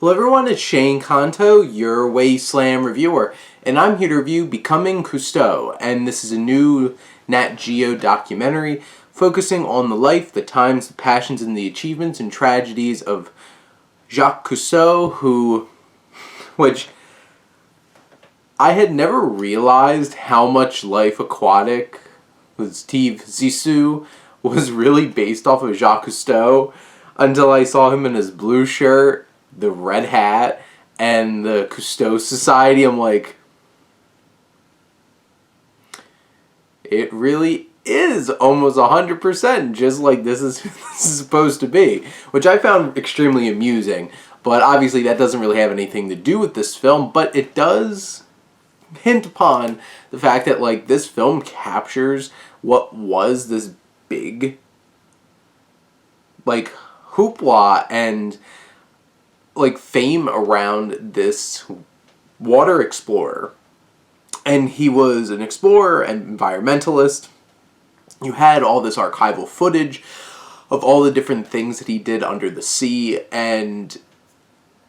Hello everyone, it's Shane Kanto, your Wasteland reviewer, and I'm here to review Becoming Cousteau, and this is a new Nat Geo documentary focusing on the life, the times, the passions, and the achievements and tragedies of Jacques Cousteau, which I had never realized how much Life Aquatic with Steve Zissou was really based off of Jacques Cousteau until I saw him in his blue shirt, the red hat, and the Cousteau Society. I'm like, it really is almost 100% just like this is supposed to be, which I found extremely amusing. But obviously that doesn't really have anything to do with this film, but it does hint upon the fact that like this film captures what was this big like hoopla and like fame around this water explorer. And he was an explorer and environmentalist. You had all this archival footage of all the different things that he did under the sea, and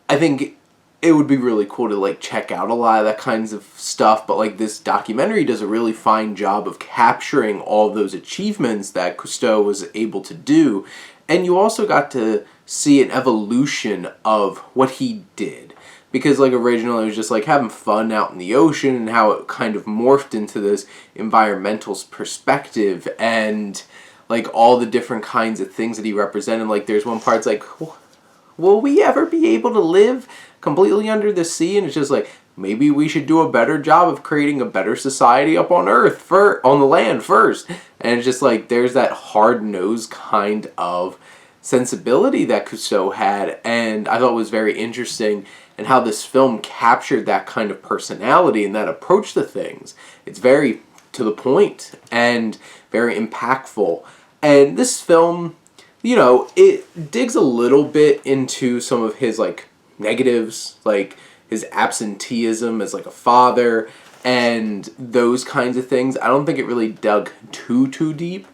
I think it would be really cool to like check out a lot of that kinds of stuff, but like this documentary does a really fine job of capturing all those achievements that Cousteau was able to do. And you also got to see an evolution of what he did. Because like originally it was just like having fun out in the ocean, and how it kind of morphed into this environmental perspective and like all the different kinds of things that he represented. Like there's one part it's like, will we ever be able to live completely under the sea? And it's just like, maybe we should do a better job of creating a better society up on Earth, on the land first. And it's just like, there's that hard-nosed kind of sensibility that Cousteau had, and I thought it was very interesting and how this film captured that kind of personality and that approach to things. It's very to the point and very impactful. And this film, you know, it digs a little bit into some of his like negatives, like his absenteeism as like a father and those kinds of things. I don't think it really dug too deep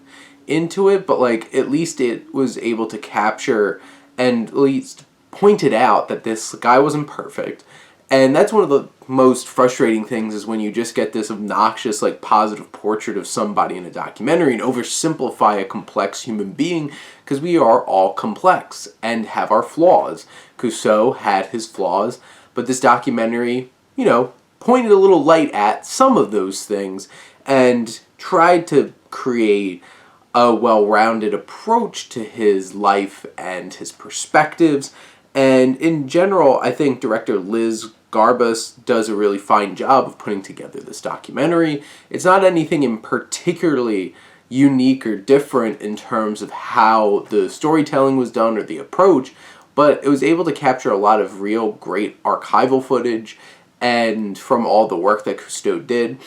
into it, but like at least it was able to capture and at least pointed out that this guy wasn't perfect. And that's one of the most frustrating things, is when you just get this obnoxious like positive portrait of somebody in a documentary and oversimplify a complex human being, because we are all complex and have our flaws. Cousteau had his flaws, but this documentary, you know, pointed a little light at some of those things and tried to create a well-rounded approach to his life and his perspectives. And in general, I think director Liz Garbus does a really fine job of putting together this documentary. It's not anything in particularly unique or different in terms of how the storytelling was done or the approach, but it was able to capture a lot of real great archival footage and from all the work that Cousteau did,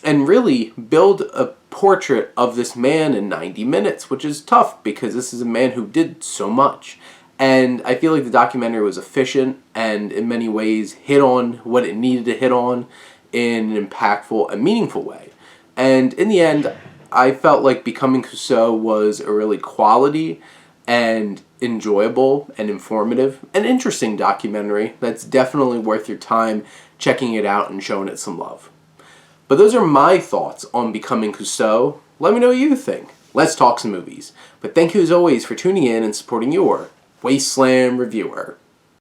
and really build a portrait of this man in 90 minutes, which is tough because this is a man who did so much. And I feel like the documentary was efficient and in many ways hit on what it needed to hit on in an impactful and meaningful way. And in the end, I felt like Becoming Cousteau was a really quality and enjoyable and informative and interesting documentary that's definitely worth your time checking it out and showing it some love. But those are my thoughts on Becoming Cousteau. Let me know what you think. Let's talk some movies. But thank you as always for tuning in and supporting your Wasteland reviewer.